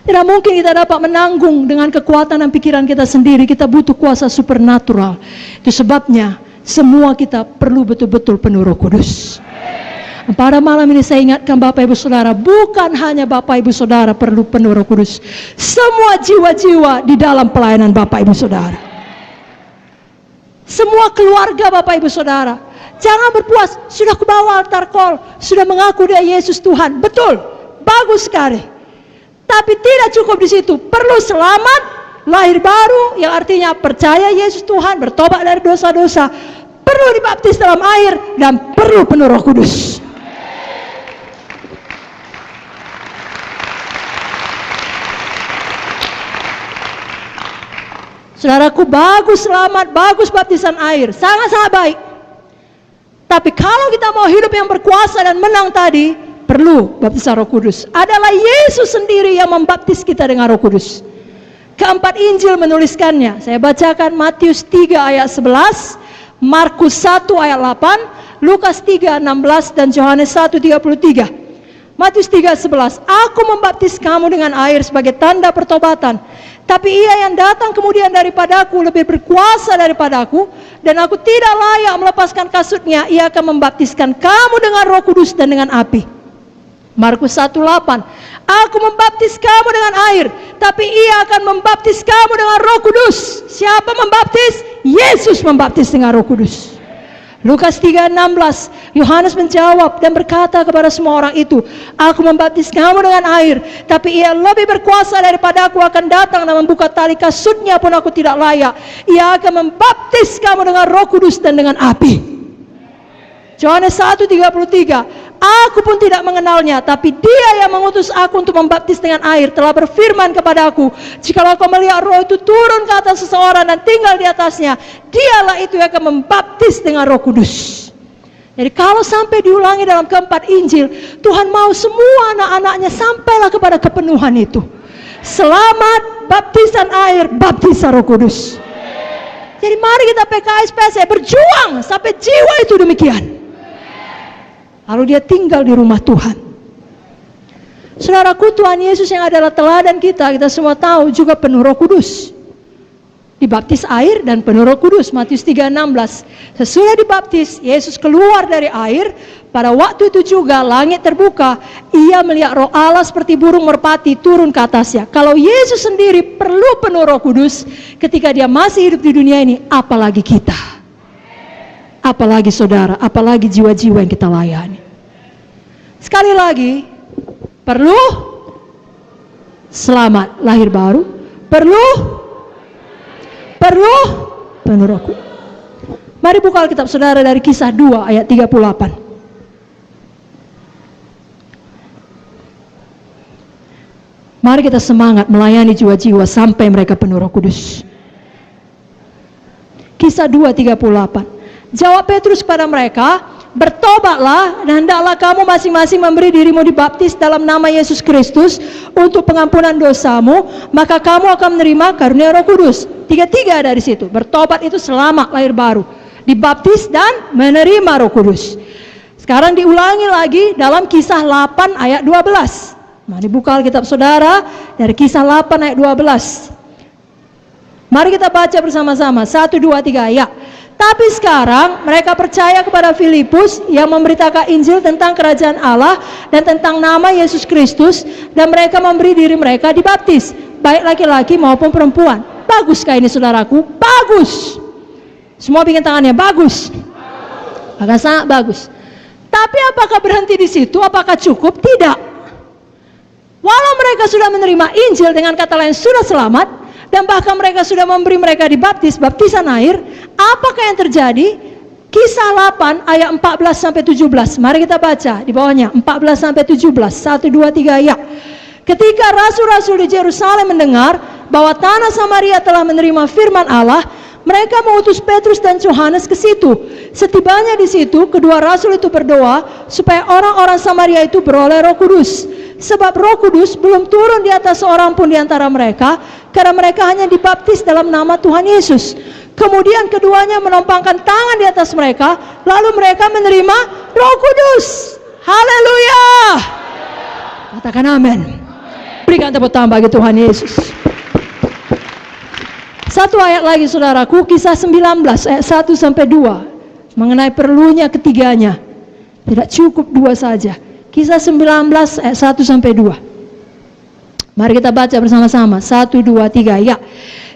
Tidak mungkin kita dapat menanggung dengan kekuatan dan pikiran kita sendiri. Kita butuh kuasa supernatural. Itu sebabnya semua kita perlu betul-betul penuh Roh Kudus. Pada malam ini saya ingatkan Bapak Ibu Saudara, bukan hanya Bapak Ibu Saudara perlu penuh Roh Kudus. Semua jiwa-jiwa di dalam pelayanan Bapak Ibu Saudara. Semua keluarga Bapak Ibu Saudara. Jangan berpuas, sudah kebawa altar call, sudah mengaku dia Yesus Tuhan. Betul, bagus sekali. Tapi tidak cukup di situ, perlu selamat, lahir baru, yang artinya percaya Yesus Tuhan, bertobat dari dosa-dosa, perlu dibaptis dalam air, dan perlu penuh Roh Kudus. Saudaraku, bagus selamat, bagus baptisan air, sangat-sangat baik. Tapi kalau kita mau hidup yang berkuasa dan menang tadi, perlu baptisan Roh Kudus. Adalah Yesus sendiri yang membaptis kita dengan Roh Kudus. Keempat Injil menuliskannya. Saya bacakan Matius 3 ayat 11, Markus 1 ayat 8, Lukas 3 16, dan Yohanes 1 33. Matius 3:11, aku membaptis kamu dengan air sebagai tanda pertobatan, tapi ia yang datang kemudian daripadaku lebih berkuasa daripadaku, dan aku tidak layak melepaskan kasutnya. Ia akan membaptiskan kamu dengan Roh Kudus dan dengan api. Markus 1:8, aku membaptis kamu dengan air, tapi ia akan membaptis kamu dengan Roh Kudus. Siapa membaptis? Yesus membaptis dengan Roh Kudus. Lukas 3:16, Yohanes menjawab dan berkata kepada semua orang itu, aku membaptis kamu dengan air, tapi ia lebih berkuasa daripada aku akan datang dan membuka tali kasutnya pun aku tidak layak. Ia akan membaptis kamu dengan Roh Kudus dan dengan api. Yohanes 1:33, aku pun tidak mengenalnya, tapi dia yang mengutus aku untuk membaptis dengan air telah berfirman kepada aku, jikalau kau melihat Roh itu turun ke atas seseorang dan tinggal di atasnya, dialah itu yang akan membaptis dengan Roh Kudus. Jadi kalau sampai diulangi dalam keempat Injil, Tuhan mau semua anak-anaknya sampailah kepada kepenuhan itu. Selamat, baptisan air, baptisan Roh Kudus. Jadi mari kita PKS PSE berjuang sampai jiwa itu demikian. Lalu dia tinggal di rumah Tuhan. Saudaraku, Tuhan Yesus yang adalah teladan kita semua tahu juga penuh Roh Kudus. Dibaptis air dan penuh Roh Kudus. Matius 3:16. Sesudah dibaptis, Yesus keluar dari air. Pada waktu itu juga langit terbuka. Ia melihat Roh Allah seperti burung merpati turun ke atasnya. Kalau Yesus sendiri perlu penuh Roh Kudus ketika dia masih hidup di dunia ini, apalagi kita. Apalagi saudara, apalagi jiwa-jiwa yang kita layani. Sekali lagi, perlu selamat, lahir baru, perlu penuh Roh Kudus. Mari buka Alkitab saudara dari Kisah 2 ayat 38. Mari kita semangat melayani jiwa-jiwa sampai mereka penuh Roh Kudus. Kisah 2:38. Jawab Petrus kepada mereka, bertobatlah dan hendaklah kamu masing-masing memberi dirimu dibaptis dalam nama Yesus Kristus untuk pengampunan dosamu, maka kamu akan menerima karunia Roh Kudus. Tiga-tiga ada di situ. Bertobat itu selamat, lahir baru. Dibaptis dan menerima Roh Kudus. Sekarang diulangi lagi dalam Kisah 8 ayat 12. Mari buka Alkitab saudara dari Kisah 8 ayat 12. Mari kita baca bersama-sama. 1, 2, 3 ya. Tapi sekarang mereka percaya kepada Filipus yang memberitakan Injil tentang kerajaan Allah dan tentang nama Yesus Kristus, dan mereka memberi diri mereka dibaptis, baik laki-laki maupun perempuan. Baguskah ini saudaraku? Bagus. Semua bikin tangannya bagus. Agak sangat bagus. Tapi apakah berhenti di situ? Apakah cukup? Tidak. Walau mereka sudah menerima Injil, dengan kata lain sudah selamat, dan bahkan mereka sudah memberi mereka dibaptis, baptisan air, apakah yang terjadi? Kisah 8 ayat 14-17. Mari kita baca di bawahnya 14-17. 1, 2, 3 ya. Ketika rasul-rasul di Yerusalem mendengar bahwa tanah Samaria telah menerima firman Allah, mereka mengutus Petrus dan Yohanes ke situ. Setibanya di situ, kedua rasul itu berdoa supaya orang-orang Samaria itu beroleh Roh Kudus. Sebab Roh Kudus belum turun di atas seorang pun di antara mereka, karena mereka hanya dibaptis dalam nama Tuhan Yesus. Kemudian keduanya menumpangkan tangan di atas mereka, lalu mereka menerima Roh Kudus. Haleluya. Katakan amin. Berikan tepuk tangan bagi Tuhan Yesus. Satu ayat lagi saudaraku, Kisah 19 ayat 1 sampai 2. Mengenai perlunya ketiganya. Tidak cukup 2 saja. Kisah 19 ayat 1 sampai 2. Mari kita baca bersama-sama. 1, 2, 3. Ya.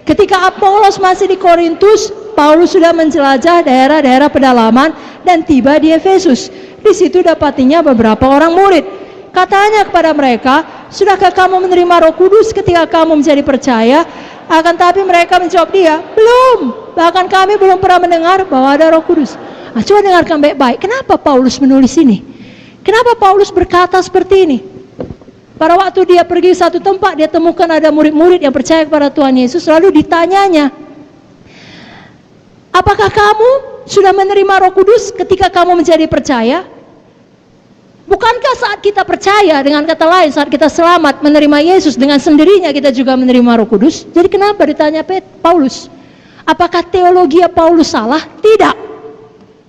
Ketika Apolos masih di Korintus, Paulus sudah menjelajah daerah-daerah pedalaman dan tiba di Efesus. Di situ dapatinya beberapa orang murid. Katanya kepada mereka, "Sudahkah kamu menerima Roh Kudus ketika kamu menjadi percaya?" Akan tapi mereka menjawab dia, "Belum. Bahkan kami belum pernah mendengar bahwa ada Roh Kudus." Nah, coba dengarkan baik-baik. Kenapa Paulus menulis ini? Kenapa Paulus berkata seperti ini? Pada waktu dia pergi satu tempat, dia temukan ada murid-murid yang percaya kepada Tuhan Yesus. Lalu ditanyanya, "Apakah kamu sudah menerima Roh Kudus ketika kamu menjadi percaya?" Bukankah saat kita percaya, dengan kata lain saat kita selamat menerima Yesus, dengan sendirinya kita juga menerima Roh Kudus? Jadi kenapa ditanya Paulus? Apakah teologi Paulus salah? Tidak.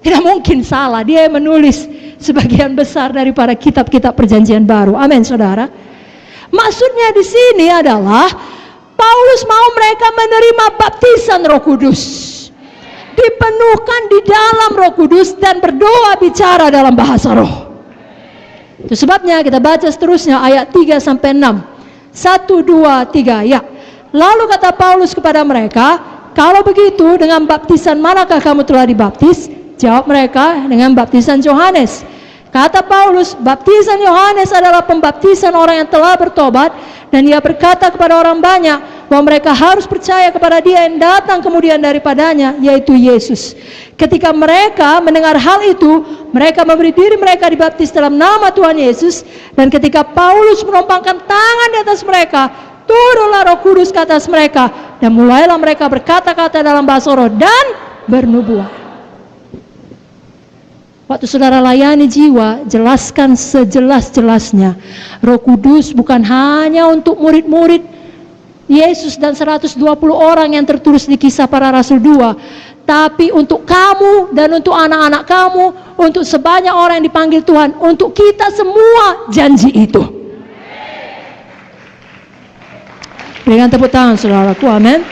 Tidak mungkin salah. Dia menulis sebagian besar daripada kitab-kitab perjanjian baru. Amin, saudara. Maksudnya di sini adalah Paulus mau mereka menerima baptisan Roh Kudus, dipenuhkan di dalam Roh Kudus dan berdoa bicara dalam bahasa roh. Itu sebabnya kita baca seterusnya ayat 3 sampai 6. 1, 2, 3. Ya. Lalu kata Paulus kepada mereka, "Kalau begitu dengan baptisan manakah kamu telah dibaptis?" Jawab mereka, "Dengan baptisan Yohanes." Kata Paulus, "Baptisan Yohanes adalah pembaptisan orang yang telah bertobat, dan ia berkata kepada orang banyak bahwa mereka harus percaya kepada Dia yang datang kemudian daripadanya, yaitu Yesus." Ketika mereka mendengar hal itu, mereka memberi diri mereka dibaptis dalam nama Tuhan Yesus. Dan ketika Paulus menumpangkan tangan di atas mereka, turunlah Roh Kudus ke atas mereka, dan mulailah mereka berkata-kata dalam bahasa roh dan bernubuat. Waktu saudara layani jiwa, jelaskan sejelas-jelasnya. Roh Kudus bukan hanya untuk murid-murid Yesus dan 120 orang yang tertulis di Kisah Para Rasul 2, tapi untuk kamu dan untuk anak-anak kamu, untuk sebanyak orang yang dipanggil Tuhan, untuk kita semua janji itu. Berikan tepuk tangan saudaraku, amin.